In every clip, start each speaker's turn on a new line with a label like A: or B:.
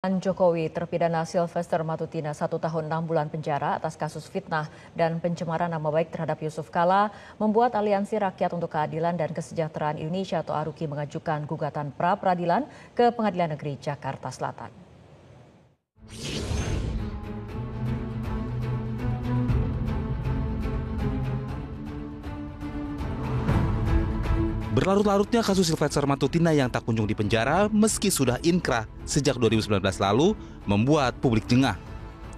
A: Jokowi terpidana Sylvester Matutina 1 tahun 6 bulan penjara atas kasus fitnah dan pencemaran nama baik terhadap Yusuf Kala membuat Aliansi Rakyat untuk Keadilan dan Kesejahteraan Indonesia atau ARUKI mengajukan gugatan pra-peradilan ke Pengadilan Negeri Jakarta Selatan.
B: Berlarut-larutnya kasus Sylvester Matutina yang tak kunjung dipenjara meski sudah inkrah sejak 2019 lalu membuat publik jengah.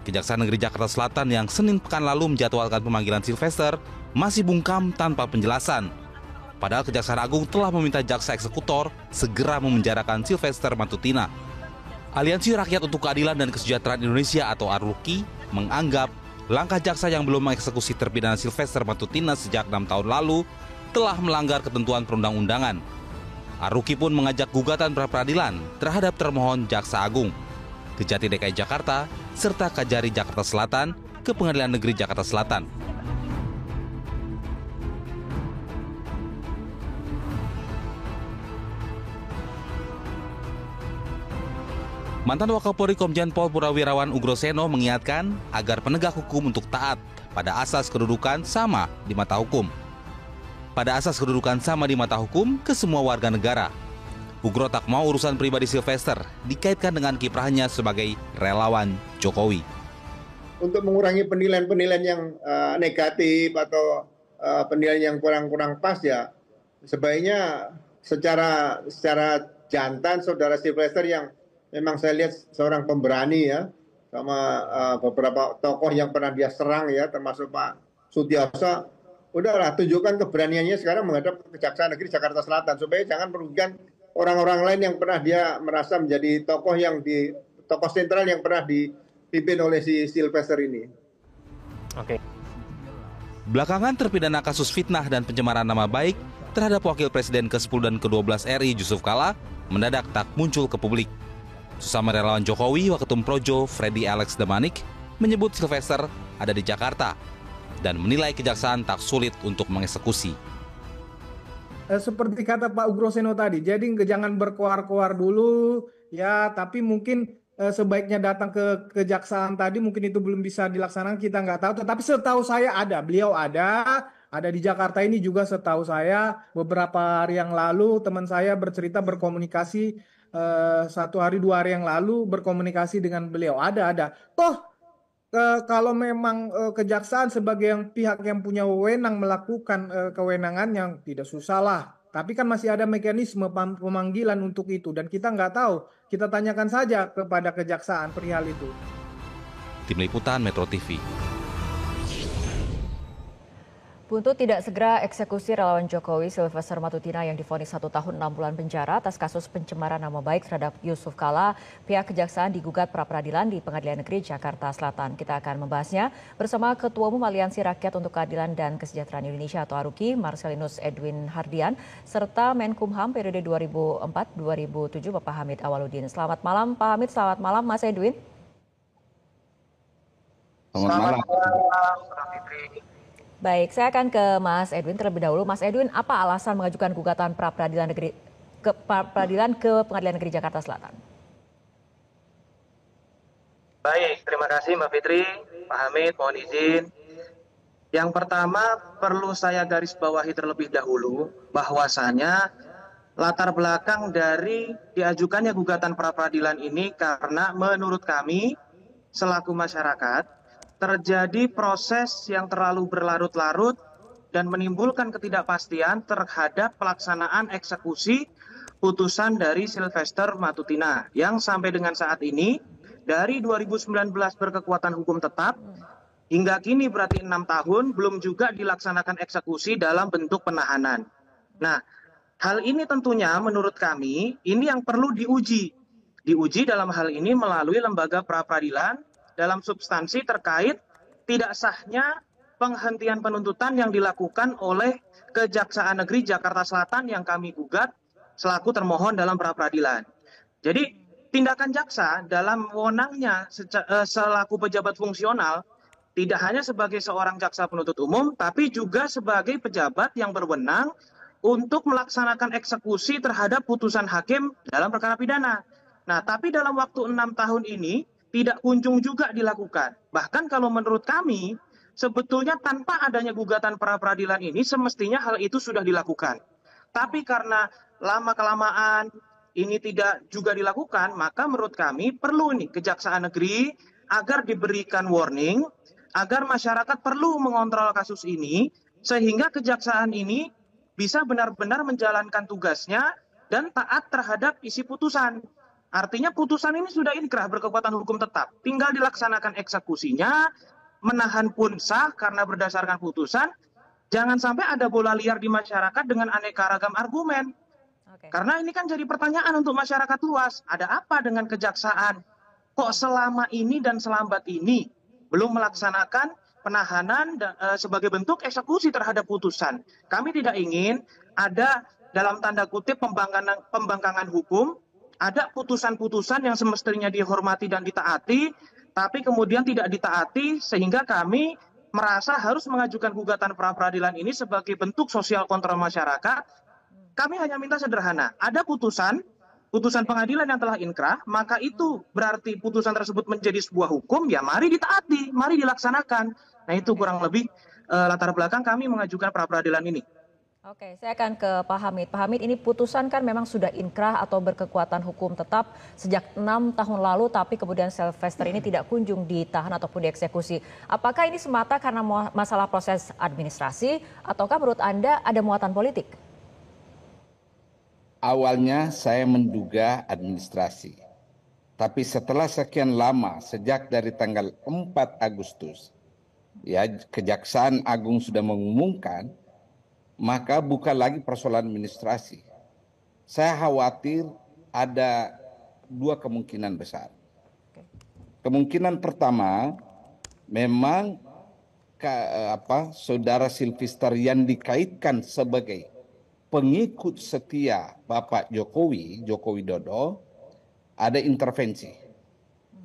B: Kejaksaan Negeri Jakarta Selatan yang Senin pekan lalu menjadwalkan pemanggilan Sylvester masih bungkam tanpa penjelasan. Padahal Kejaksaan Agung telah meminta jaksa eksekutor segera memenjarakan Sylvester Matutina. Aliansi Rakyat untuk Keadilan dan Kesejahteraan Indonesia atau ARUKI menganggap langkah jaksa yang belum mengeksekusi terpidana Sylvester Matutina sejak 6 tahun lalu telah melanggar ketentuan perundang-undangan. ARUKI pun mengajak gugatan pra-peradilan terhadap termohon Jaksa Agung, Kejati DKI Jakarta, serta Kajari Jakarta Selatan ke Pengadilan Negeri Jakarta Selatan. Mantan Wakapolri Komjen Pol Purnawirawan Ugroseno mengingatkan agar penegak hukum untuk taat pada asas kedudukan sama di mata hukum. Pada asas kedudukan sama di mata hukum ke semua warga negara. Ugro tak mau urusan pribadi Sylvester dikaitkan dengan kiprahnya sebagai relawan Jokowi.
C: Untuk mengurangi penilaian-penilaian yang negatif atau penilaian yang kurang pas ya, sebaiknya secara jantan saudara Sylvester yang memang saya lihat seorang pemberani ya, sama beberapa tokoh yang pernah dia serang ya, termasuk Pak Sutioso. Udahlah, tunjukkan keberaniannya sekarang menghadap Kejaksaan Negeri Jakarta Selatan supaya jangan merugikan orang-orang lain yang pernah dia merasa menjadi tokoh sentral yang pernah dipimpin oleh si Sylvester ini.
B: Oke. Belakangan terpidana kasus fitnah dan pencemaran nama baik terhadap Wakil Presiden ke-10 dan ke-12 RI Yusuf Kala mendadak tak muncul ke publik. Sesama relawan Jokowi, Waketum Projo Freddy Alex Damanik menyebut Sylvester ada di Jakarta dan menilai kejaksaan tak sulit untuk mengeksekusi.
D: Seperti kata Pak Ugroseno tadi, jadi jangan berkoar-koar dulu ya, tapi mungkin sebaiknya datang ke kejaksaan tadi, mungkin itu belum bisa dilaksanakan, kita nggak tahu. Tetapi setahu saya beliau ada di Jakarta ini juga setahu saya. Beberapa hari yang lalu teman saya berkomunikasi 1 hari 2 hari yang lalu berkomunikasi dengan beliau, ada. Toh kalau memang kejaksaan sebagai pihak yang punya wewenang melakukan kewenangan yang tidak susah lah. Tapi kan masih ada mekanisme pemanggilan untuk itu. Dan kita nggak tahu. Kita tanyakan saja kepada kejaksaan perihal itu.
B: Tim Liputan Metro TV.
A: Buntut tidak segera eksekusi relawan Jokowi Sylvester Matutina yang divonis 1 tahun 6 bulan penjara atas kasus pencemaran nama baik terhadap Yusuf Kala, pihak kejaksaan digugat pra-peradilan di Pengadilan Negeri Jakarta Selatan. Kita akan membahasnya bersama Ketua Umum Aliansi Rakyat untuk Keadilan dan Kesejahteraan Indonesia atau ARUKI, Marcelinus Edwin Hardian, serta Menkumham periode 2004-2007 Bapak Hamid Awaludin. Selamat malam Pak Hamid, selamat malam Mas Edwin.
C: Selamat malam.
A: Baik, saya akan ke Mas Edwin terlebih dahulu. Mas Edwin, apa alasan mengajukan gugatan pra-peradilan ke Pengadilan Negeri Jakarta Selatan?
E: Baik, terima kasih Mbak Fitri, Pak Hamid, mohon izin. Yang pertama perlu saya garis bawahi terlebih dahulu bahwasanya latar belakang dari diajukannya gugatan pra-peradilan ini karena menurut kami selaku masyarakat terjadi proses yang terlalu berlarut-larut dan menimbulkan ketidakpastian terhadap pelaksanaan eksekusi putusan dari Sylvester Matutina yang sampai dengan saat ini dari 2019 berkekuatan hukum tetap hingga kini berarti 6 tahun belum juga dilaksanakan eksekusi dalam bentuk penahanan. Nah, hal ini tentunya menurut kami ini yang perlu diuji dalam hal ini melalui lembaga pra-peradilan dalam substansi terkait tidak sahnya penghentian penuntutan yang dilakukan oleh Kejaksaan Negeri Jakarta Selatan yang kami gugat selaku termohon dalam pra-peradilan. Jadi tindakan jaksa dalam wewenangnya selaku pejabat fungsional tidak hanya sebagai seorang jaksa penuntut umum tapi juga sebagai pejabat yang berwenang untuk melaksanakan eksekusi terhadap putusan hakim dalam perkara pidana. Nah, tapi dalam waktu 6 tahun ini tidak kunjung juga dilakukan. Bahkan kalau menurut kami, sebetulnya tanpa adanya gugatan pra-peradilan ini, semestinya hal itu sudah dilakukan. Tapi karena lama-kelamaan ini tidak juga dilakukan, maka menurut kami perlu nih Kejaksaan Negeri agar diberikan warning, agar masyarakat perlu mengontrol kasus ini, sehingga kejaksaan ini bisa benar-benar menjalankan tugasnya dan taat terhadap isi putusan. Artinya putusan ini sudah inkrah berkekuatan hukum tetap. Tinggal dilaksanakan eksekusinya, menahan pun sah karena berdasarkan putusan. Jangan sampai ada bola liar di masyarakat dengan aneka ragam argumen. Karena ini kan jadi pertanyaan untuk masyarakat luas. Ada apa dengan kejaksaan? Kok selama ini dan selambat ini belum melaksanakan penahanan sebagai bentuk eksekusi terhadap putusan? Kami tidak ingin ada dalam tanda kutip pembangkangan hukum, ada putusan-putusan yang semestinya dihormati dan ditaati, tapi kemudian tidak ditaati sehingga kami merasa harus mengajukan gugatan pra-peradilan ini sebagai bentuk sosial kontrol masyarakat. Kami hanya minta sederhana, ada putusan pengadilan yang telah inkrah, maka itu berarti putusan tersebut menjadi sebuah hukum, ya mari ditaati, mari dilaksanakan. Nah itu kurang lebih latar belakang kami mengajukan pra-peradilan ini.
A: Oke, saya akan ke Pak Hamid. Pak Hamid, ini putusan kan memang sudah inkrah atau berkekuatan hukum tetap sejak 6 tahun lalu, tapi kemudian Sylvester ini tidak kunjung ditahan ataupun dieksekusi. Apakah ini semata karena masalah proses administrasi, ataukah menurut Anda ada muatan politik?
F: Awalnya saya menduga administrasi. Tapi setelah sekian lama, sejak dari tanggal 4 Agustus, ya Kejaksaan Agung sudah mengumumkan, maka bukan lagi persoalan administrasi. Saya khawatir ada dua kemungkinan besar. Kemungkinan pertama, memang saudara Sylvester yang dikaitkan sebagai pengikut setia Bapak Jokowi, Joko Widodo, ada intervensi.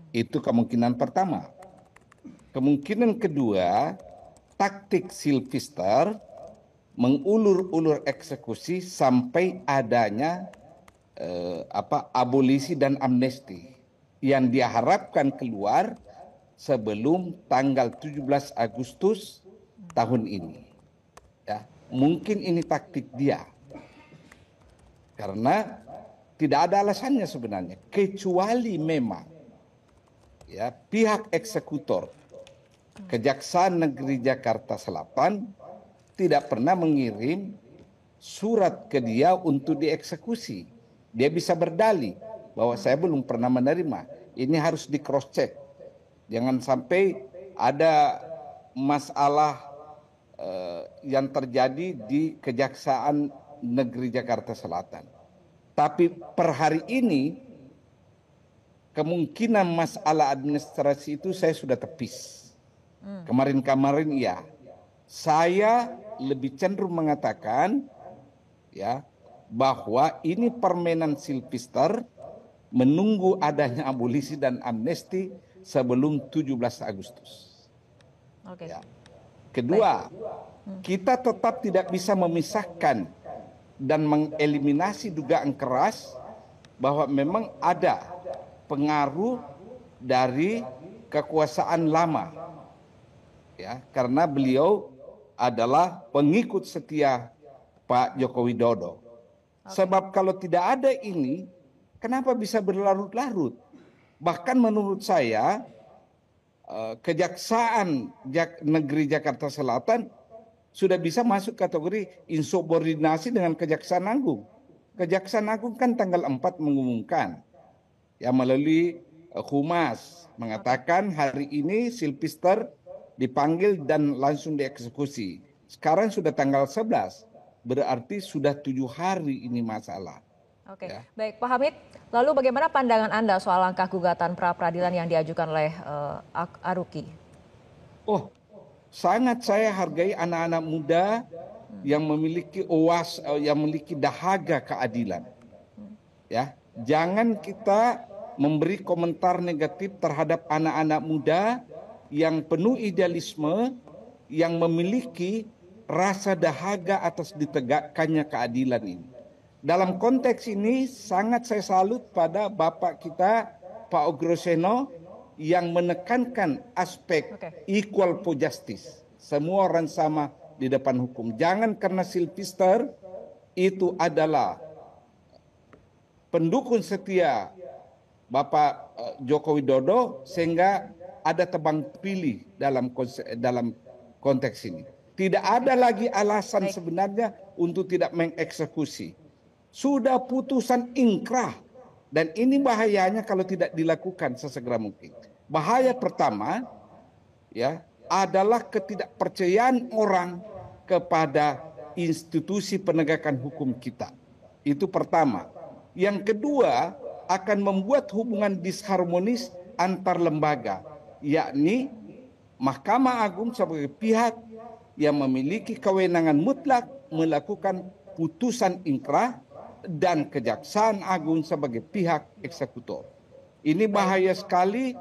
F: Itu kemungkinan pertama. Kemungkinan kedua, taktik Sylvester mengulur-ulur eksekusi sampai adanya abolisi dan amnesti yang diharapkan keluar sebelum tanggal 17 Agustus tahun ini. Ya, mungkin ini taktik dia. Karena tidak ada alasannya sebenarnya, kecuali memang ya pihak eksekutor Kejaksaan Negeri Jakarta Selatan tidak pernah mengirim surat ke dia untuk dieksekusi. Dia bisa berdalih bahwa saya belum pernah menerima. Ini harus di cross check. Jangan sampai ada masalah yang terjadi di Kejaksaan Negeri Jakarta Selatan. Tapi per hari ini kemungkinan masalah administrasi itu saya sudah tepis. Kemarin-kemarin iya. Saya lebih cenderung mengatakan ya bahwa ini permainan Sylvester menunggu adanya abolisi dan amnesti sebelum 17 Agustus.
A: Oke.
F: Ya. Kedua, kita tetap tidak bisa memisahkan dan mengeliminasi dugaan keras bahwa memang ada pengaruh dari kekuasaan lama. Ya, karena beliau adalah pengikut setia Pak Joko Widodo. Sebab kalau tidak ada ini, kenapa bisa berlarut-larut? Bahkan menurut saya, Kejaksaan Negeri Jakarta Selatan sudah bisa masuk kategori insubordinasi dengan Kejaksaan Agung. Kejaksaan Agung kan tanggal 4 mengumumkan, ya melalui Humas, mengatakan hari ini Sylvester dipanggil dan langsung dieksekusi. Sekarang sudah tanggal 11, berarti sudah 7 hari ini masalah.
A: Oke,
F: Ya.
A: baik Pak Hamid. Lalu bagaimana pandangan Anda soal langkah gugatan pra-peradilan yang diajukan oleh Aruki?
F: Oh, sangat saya hargai anak-anak muda yang memiliki yang memiliki dahaga keadilan. Ya, jangan kita memberi komentar negatif terhadap anak-anak muda yang penuh idealisme, yang memiliki rasa dahaga atas ditegakkannya keadilan ini. dalam konteks ini sangat saya salut pada Bapak kita Pak Ogroseno yang menekankan aspek equal for justice. Semua orang sama di depan hukum. Jangan karena Sylvester itu adalah pendukung setia Bapak Joko Widodo sehingga ada tebang pilih dalam konteks ini. Tidak ada lagi alasan sebenarnya untuk tidak mengeksekusi. Sudah putusan ingkrah dan ini bahayanya kalau tidak dilakukan sesegera mungkin. Bahaya pertama ya adalah ketidakpercayaan orang kepada institusi penegakan hukum kita. Itu pertama. Yang kedua akan membuat hubungan disharmonis antar lembaga, yakni Mahkamah Agung sebagai pihak yang memiliki kewenangan mutlak melakukan putusan ingkrah dan Kejaksaan Agung sebagai pihak eksekutor. Ini bahaya sekali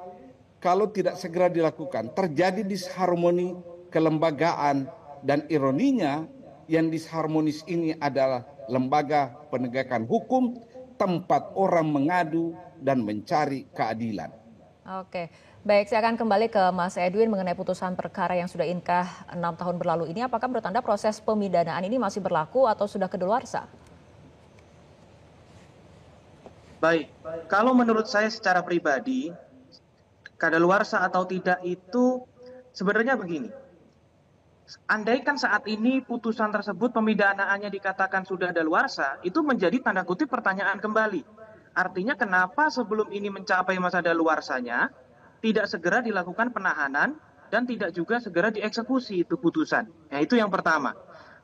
F: kalau tidak segera dilakukan. Terjadi disharmoni kelembagaan dan ironinya yang disharmonis ini adalah lembaga penegakan hukum, tempat orang mengadu dan mencari keadilan.
A: Oke, baik, saya akan kembali ke Mas Edwin mengenai putusan perkara yang sudah inkrah 6 tahun berlalu ini. Apakah menurut Anda proses pemidanaan ini masih berlaku atau sudah kedaluarsa?
E: Baik, kalau menurut saya secara pribadi, kadaluarsa atau tidak itu sebenarnya begini. Andaikan saat ini putusan tersebut pemidanaannya dikatakan sudah daluarsa, itu menjadi tanda kutip pertanyaan kembali. Artinya kenapa sebelum ini mencapai masa daluarsanya, tidak segera dilakukan penahanan dan tidak juga segera dieksekusi itu putusan. Nah, itu yang pertama.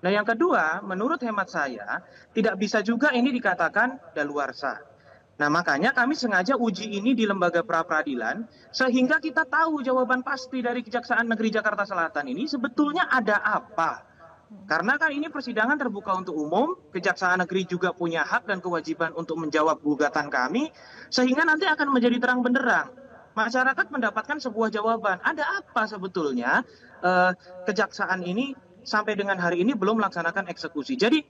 E: Nah, yang kedua, menurut hemat saya, tidak bisa juga ini dikatakan daluarsa. Nah, makanya kami sengaja uji ini di lembaga pra-peradilan sehingga kita tahu jawaban pasti dari Kejaksaan Negeri Jakarta Selatan ini sebetulnya ada apa. Karena kan ini persidangan terbuka untuk umum, Kejaksaan Negeri juga punya hak dan kewajiban untuk menjawab gugatan kami, sehingga nanti akan menjadi terang benderang. Masyarakat mendapatkan sebuah jawaban, ada apa sebetulnya Kejaksaan ini sampai dengan hari ini belum melaksanakan eksekusi. Jadi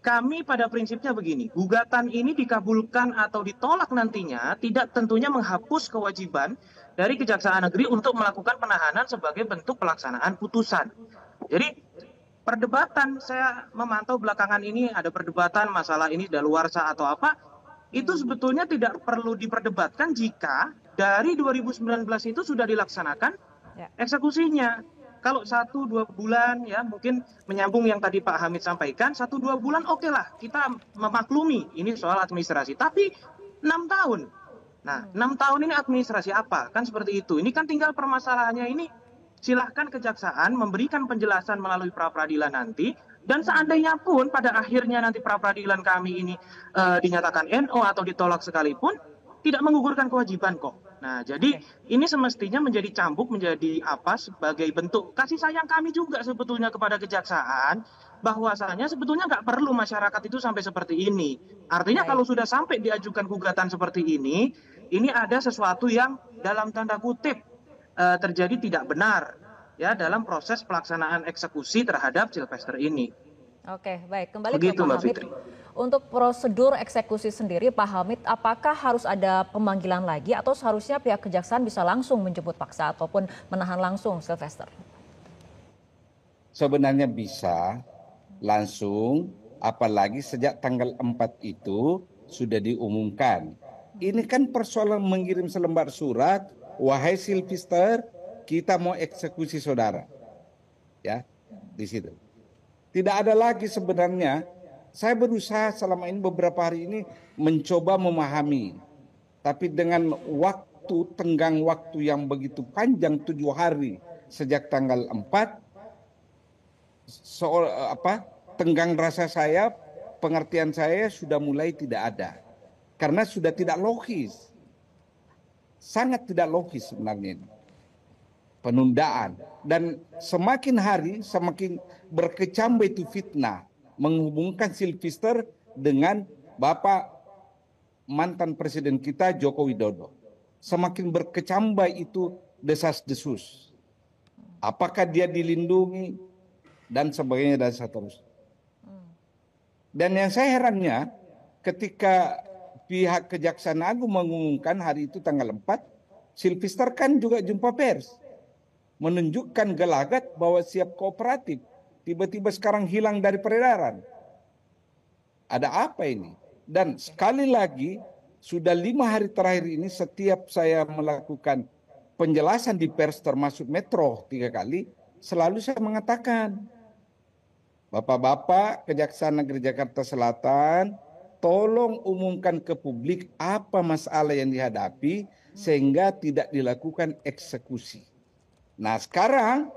E: kami pada prinsipnya begini, gugatan ini dikabulkan atau ditolak nantinya tidak tentunya menghapus kewajiban dari Kejaksaan Negeri untuk melakukan penahanan sebagai bentuk pelaksanaan putusan. Jadi perdebatan, saya memantau belakangan ini ada perdebatan masalah ini daluarsa atau apa, itu sebetulnya tidak perlu diperdebatkan jika dari 2019 itu sudah dilaksanakan eksekusinya. Kalau 1-2 bulan ya mungkin menyambung yang tadi Pak Hamid sampaikan, 1-2 bulan oke lah kita memaklumi ini soal administrasi. Tapi 6 tahun. Nah 6 tahun ini administrasi apa? Kan seperti itu. Ini kan tinggal permasalahannya ini silahkan Kejaksaan memberikan penjelasan melalui pra-peradilan nanti. Dan seandainya pun pada akhirnya nanti pra-peradilan kami ini dinyatakan NO atau ditolak sekalipun, tidak menggugurkan kewajiban kok. Nah, jadi ini semestinya menjadi cambuk, menjadi apa sebagai bentuk kasih sayang kami juga sebetulnya kepada Kejaksaan, bahwasanya sebetulnya nggak perlu masyarakat itu sampai seperti ini. Artinya kalau sudah sampai diajukan gugatan seperti ini ada sesuatu yang dalam tanda kutip terjadi tidak benar ya dalam proses pelaksanaan eksekusi terhadap Sylvester ini.
A: Oke, baik. Kembali
E: begitu,
A: ke Pak Hamid. Untuk prosedur eksekusi sendiri, Pak Hamid, apakah harus ada pemanggilan lagi atau seharusnya pihak Kejaksaan bisa langsung menjemput paksa ataupun menahan langsung Sylvester?
F: Sebenarnya bisa langsung, apalagi sejak tanggal 4 itu sudah diumumkan. Ini kan persoalan mengirim selembar surat, wahai Sylvester, kita mau eksekusi saudara. Ya, di situ. Tidak ada lagi sebenarnya. Saya berusaha selama ini beberapa hari ini mencoba memahami. Tapi dengan tenggang waktu yang begitu panjang 7 hari sejak tanggal 4, tenggang rasa saya, pengertian saya sudah mulai tidak ada. Karena sudah tidak logis. Sangat tidak logis sebenarnya ini. Penundaan. Dan semakin hari semakin berkecambah itu fitnah. Menghubungkan Sylvester dengan Bapak mantan Presiden kita Joko Widodo. Semakin berkecambah itu desas-desus. Apakah dia dilindungi dan sebagainya dan seterusnya. Dan yang saya herannya ketika pihak Kejaksaan Agung mengumumkan hari itu tanggal 4, Sylvester kan juga jumpa pers, menunjukkan gelagat bahwa siap kooperatif. Tiba-tiba sekarang hilang dari peredaran. Ada apa ini? Dan sekali lagi, sudah 5 hari terakhir ini setiap saya melakukan penjelasan di pers termasuk Metro 3 kali, selalu saya mengatakan, Bapak-bapak Kejaksaan Negeri Jakarta Selatan, tolong umumkan ke publik apa masalah yang dihadapi sehingga tidak dilakukan eksekusi. Nah sekarang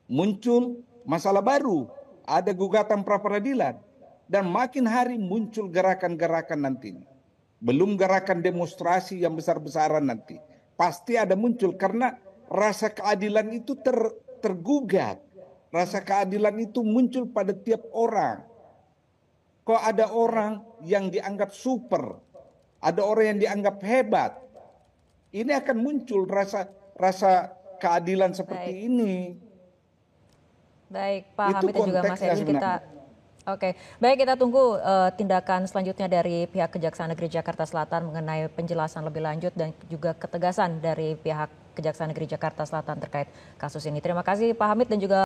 F: muncul masalah baru, ada gugatan pra peradilan dan makin hari muncul gerakan-gerakan nanti. Belum gerakan demonstrasi yang besar-besaran nanti. Pasti ada muncul karena rasa keadilan itu tergugat. Rasa keadilan itu muncul pada tiap orang. Kok ada orang yang dianggap super, ada orang yang dianggap hebat. Ini akan muncul rasa keadilan seperti ini.
A: Baik, Pak
F: Itu
A: Hamid dan juga Mas
F: konteksnya
A: Edwin, kita oke. Baik, kita tunggu tindakan selanjutnya dari pihak Kejaksaan Negeri Jakarta Selatan mengenai penjelasan lebih lanjut dan juga ketegasan dari pihak Kejaksaan Negeri Jakarta Selatan terkait kasus ini. Terima kasih Pak Hamid dan juga